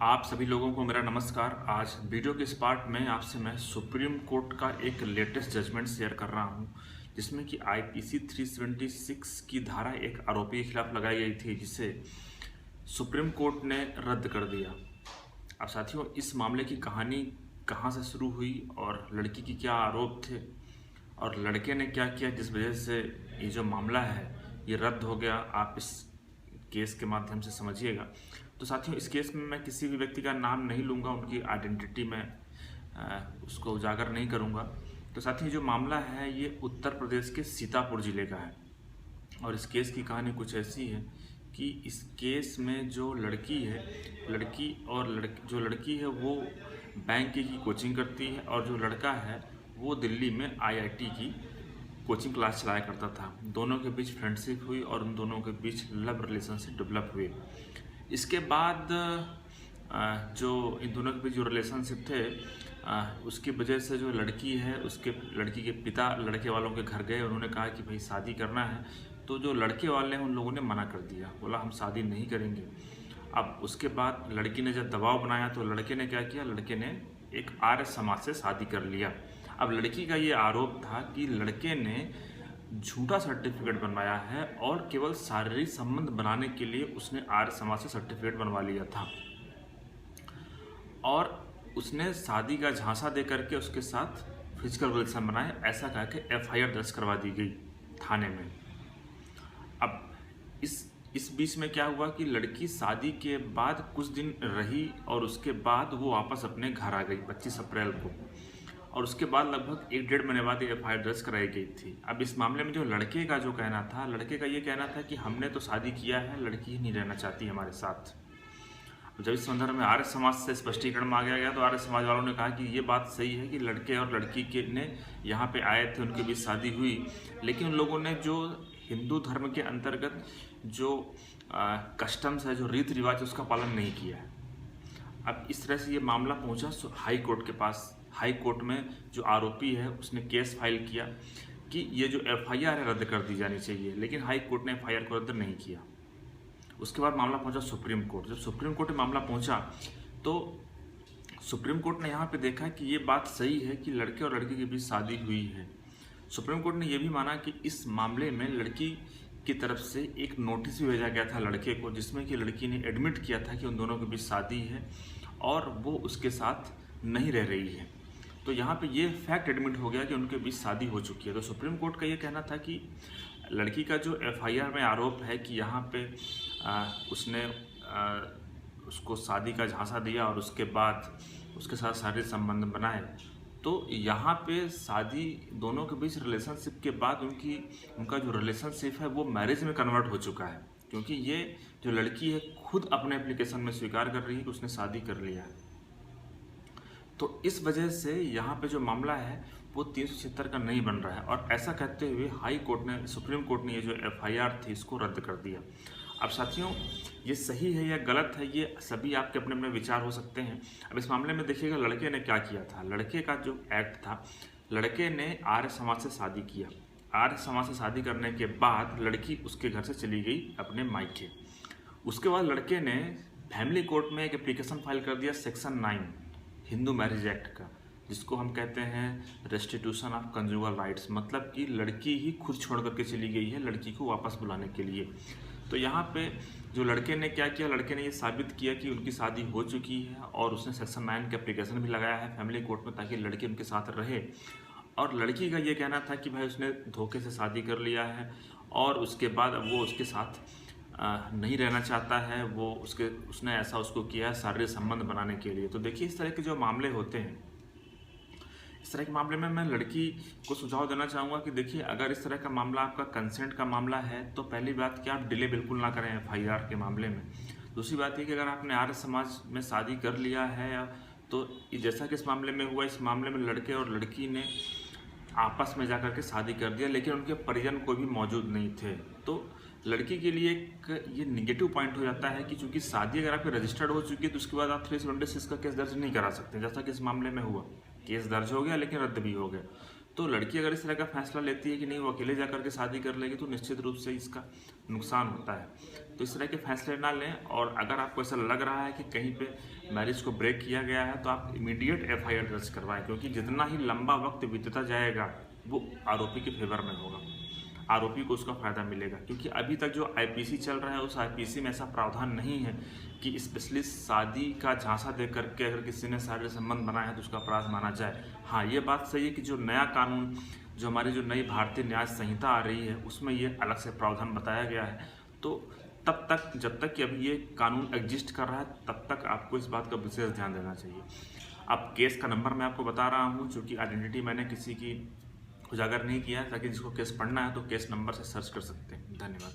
आप सभी लोगों को मेरा नमस्कार। आज वीडियो के इस पार्ट में आपसे मैं सुप्रीम कोर्ट का एक लेटेस्ट जजमेंट शेयर कर रहा हूं, जिसमें कि आईपीसी 376 की धारा एक आरोपी के खिलाफ लगाई गई थी, जिसे सुप्रीम कोर्ट ने रद्द कर दिया। अब साथियों, इस मामले की कहानी कहां से शुरू हुई और लड़की की क्या आरोप थे और लड़के ने क्या किया जिस वजह से ये जो मामला है ये रद्द हो गया, आप इस केस के माध्यम से समझिएगा। तो साथियों, इस केस में मैं किसी भी व्यक्ति का नाम नहीं लूँगा, उनकी आइडेंटिटी में उसको उजागर नहीं करूँगा। तो साथियों, जो मामला है ये उत्तर प्रदेश के सीतापुर ज़िले का है और इस केस की कहानी कुछ ऐसी है कि इस केस में जो लड़की है, जो लड़की है वो बैंक की कोचिंग करती है और जो लड़का है वो दिल्ली में आईआईटी की कोचिंग क्लास चलाया करता था। दोनों के बीच फ्रेंडशिप हुई और उन दोनों के बीच लव रिलेशनशिप डेवलप हुए। इसके बाद जो इन दोनों के बीच जो रिलेशनशिप थे, उसकी वजह से जो लड़की है लड़की के पिता लड़के वालों के घर गए। उन्होंने कहा कि भाई शादी करना है, तो जो लड़के वाले हैं उन लोगों ने मना कर दिया, बोला हम शादी नहीं करेंगे। अब उसके बाद लड़की ने जब दबाव बनाया तो लड़के ने क्या किया, लड़के ने एक आर्य समाज से शादी कर लिया। अब लड़की का ये आरोप था कि लड़के ने झूठा सर्टिफिकेट बनवाया है और केवल शारीरिक संबंध बनाने के लिए उसने आर्य समाज से सर्टिफिकेट बनवा लिया था और उसने शादी का झांसा दे करके उसके साथ फिजिकल रिलेशन बनाए, ऐसा कह के एफआईआर दर्ज करवा दी गई थाने में। अब इस बीच में क्या हुआ कि लड़की शादी के बाद कुछ दिन रही और उसके बाद वो वापस अपने घर आ गई 25 अप्रैल को, और उसके बाद लगभग 1-1.5 महीने बाद एफआईआर दर्ज कराई गई थी। अब इस मामले में जो लड़के का जो कहना था, लड़के का ये कहना था कि हमने तो शादी किया है, लड़की ही नहीं रहना चाहती हमारे साथ। जब इस संदर्भ में आर्य समाज से स्पष्टीकरण मांगा गया तो आर्य समाज वालों ने कहा कि ये बात सही है कि लड़के और लड़की के ने यहाँ पे आए थे, उनके बीच शादी हुई, लेकिन उन लोगों ने जो हिंदू धर्म के अंतर्गत जो कस्टम्स है, जो रीति रिवाज, उसका पालन नहीं किया है। अब इस तरह से ये मामला पहुंचा हाई कोर्ट के पास। हाई कोर्ट में जो आरोपी है उसने केस फाइल किया कि ये जो एफआईआर है रद्द कर दी जानी चाहिए, लेकिन हाई कोर्ट ने एफआईआर को रद्द नहीं किया। उसके बाद मामला पहुंचा सुप्रीम कोर्ट। जब सुप्रीम कोर्ट में मामला पहुंचा तो सुप्रीम कोर्ट ने यहाँ पे देखा कि ये बात सही है कि लड़के और लड़की के बीच शादी हुई है। सुप्रीम कोर्ट ने यह भी माना कि इस मामले में लड़की की तरफ से एक नोटिस भी भेजा गया था लड़के को, जिसमें कि लड़की ने एडमिट किया था कि उन दोनों के बीच शादी है और वो उसके साथ नहीं रह रही है। तो यहाँ पे ये फैक्ट एडमिट हो गया कि उनके बीच शादी हो चुकी है। तो सुप्रीम कोर्ट का ये कहना था कि लड़की का जो एफआईआर में आरोप है कि यहाँ पे उसने उसको शादी का झांसा दिया और उसके बाद उसके साथ शारीरिक संबंध बनाए, तो यहाँ पे शादी दोनों के बीच रिलेशनशिप के बाद उनका जो रिलेशनशिप है वो मैरिज में कन्वर्ट हो चुका है, क्योंकि ये जो लड़की है खुद अपने एप्लीकेशन में स्वीकार कर रही है कि उसने शादी कर लिया है। तो इस वजह से यहाँ पे जो मामला है वो 376 का नहीं बन रहा है, और ऐसा कहते हुए सुप्रीम कोर्ट ने ये जो एफआईआर थी इसको रद्द कर दिया। अब साथियों, ये सही है या गलत है, ये सभी आपके अपने अपने विचार हो सकते हैं। अब इस मामले में देखिएगा लड़के ने क्या किया था। लड़के का जो एक्ट था, लड़के ने आर्य समाज से शादी किया। आर्य समाज से शादी करने के बाद लड़की उसके घर से चली गई अपने मायके। उसके बाद लड़के ने फैमिली कोर्ट में एक एप्लीकेशन फाइल कर दिया सेक्शन 9 हिंदू मैरिज एक्ट का, जिसको हम कहते हैं रेस्टिट्यूशन ऑफ कंजुगल राइट्स, मतलब कि लड़की ही खुद छोड़ करके चली गई है लड़की को वापस बुलाने के लिए। तो यहाँ पे जो लड़के ने क्या किया, लड़के ने ये साबित किया कि उनकी शादी हो चुकी है और उसने सेक्शन 9 का एप्लीकेशन भी लगाया है फैमिली कोर्ट में, ताकि लड़की उनके साथ रहे। और लड़की का ये कहना था कि भाई उसने धोखे से शादी कर लिया है और उसके बाद अब वो उसके साथ नहीं रहना चाहता है, उसने ऐसा उसको किया है शारीरिक संबंध बनाने के लिए। तो देखिए, इस तरह के जो मामले होते हैं, इस तरह के मामले में मैं लड़की को सुझाव देना चाहूँगा कि देखिए, अगर इस तरह का मामला आपका कंसेंट का मामला है तो पहली बात कि आप डिले बिल्कुल ना करें एफआईआर के मामले में। दूसरी बात ये कि अगर आपने आर्य समाज में शादी कर लिया है तो जैसा कि इस मामले में हुआ, इस मामले में लड़के और लड़की ने आपस में जाकर के शादी कर दिया, लेकिन उनके परिजन कोई भी मौजूद नहीं थे। तो लड़की के लिए एक ये निगेटिव पॉइंट हो जाता है कि चूंकि शादी अगर आपकी रजिस्टर्ड हो चुकी है तो उसके बाद आप 376 का केस दर्ज नहीं करा सकते, जैसा कि इस मामले में हुआ। केस दर्ज हो गया लेकिन रद्द भी हो गया। तो लड़की अगर इस तरह का फैसला लेती है कि नहीं वो अकेले जा करके शादी कर लेगी, तो निश्चित रूप से इसका नुकसान होता है। तो इस तरह के फैसले ना लें, और अगर आपको ऐसा लग रहा है कि कहीं पे मैरिज को ब्रेक किया गया है, तो आप इमीडिएट एफआईआर दर्ज करवाएं, क्योंकि जितना ही लंबा वक्त बीतता जाएगा वो आरोपी के फेवर में होगा, आरोपी को उसका फ़ायदा मिलेगा। क्योंकि अभी तक जो आईपीसी चल रहा है उस आईपीसी में ऐसा प्रावधान नहीं है कि स्पेशली शादी का झांसा दे करके अगर किसी ने शारीरिक संबंध बनाया है तो उसका अपराध माना जाए। हाँ, ये बात सही है कि जो नया कानून, जो हमारी जो नई भारतीय न्याय संहिता आ रही है, उसमें ये अलग से प्रावधान बताया गया है। तो तब तक, जब तक कि अभी ये कानून एग्जिस्ट कर रहा है, तब तक आपको इस बात का विशेष ध्यान देना चाहिए। अब केस का नंबर मैं आपको बता रहा हूँ, चूँकि आइडेंटिटी मैंने किसी की उजागर नहीं किया, ताकि जिसको केस पढ़ना है तो केस नंबर से सर्च कर सकते हैं। धन्यवाद।